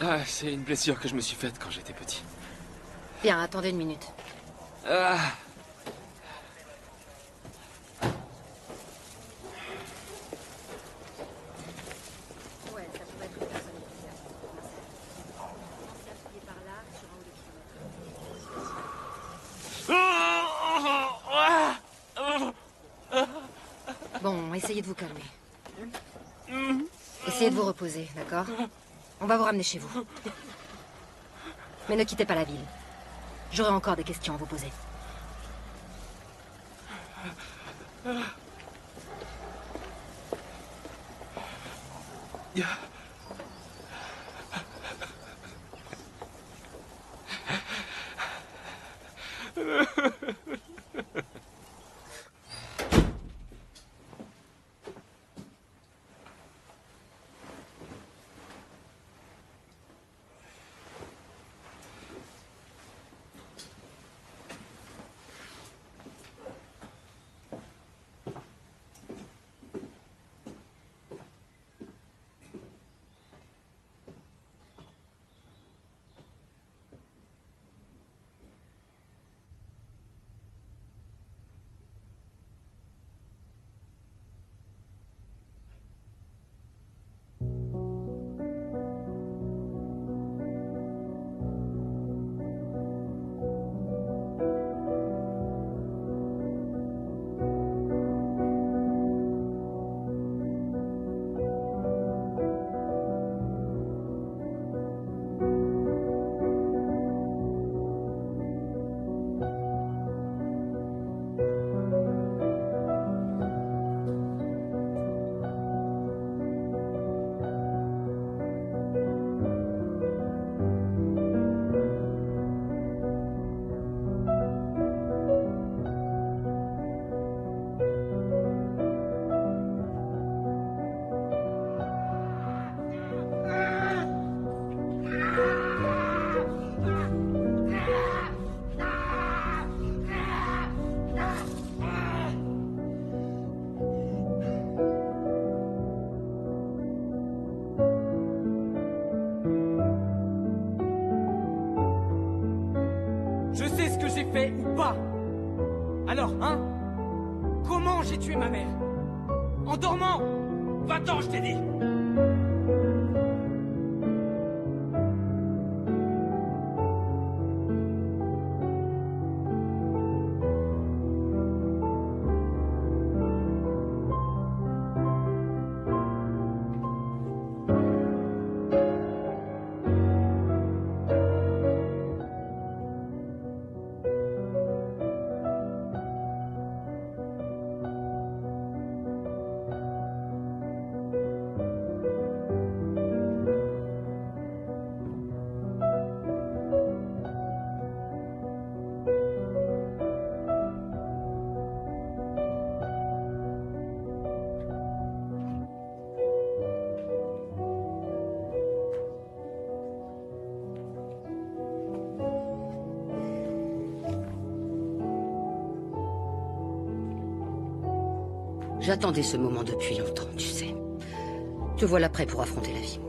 Ah, c'est une blessure que je me suis faite quand j'étais petit. Bien, attendez une minute. Ah. Ouais, ça pourrait être une personne bizarre. Commencez à fouiller par là, sur un ou deux kilomètres. Bon, essayez de vous calmer. Essayez de vous reposer, d'accord? On va vous ramener chez vous. Mais ne quittez pas la ville. J'aurai encore des questions à vous poser. fait ou pas? Alors, hein? Comment j'ai tué ma mère? En dormant? Va-t'en, je t'ai dit! J'attendais ce moment depuis longtemps, tu sais. Te voilà prêt pour affronter la vie.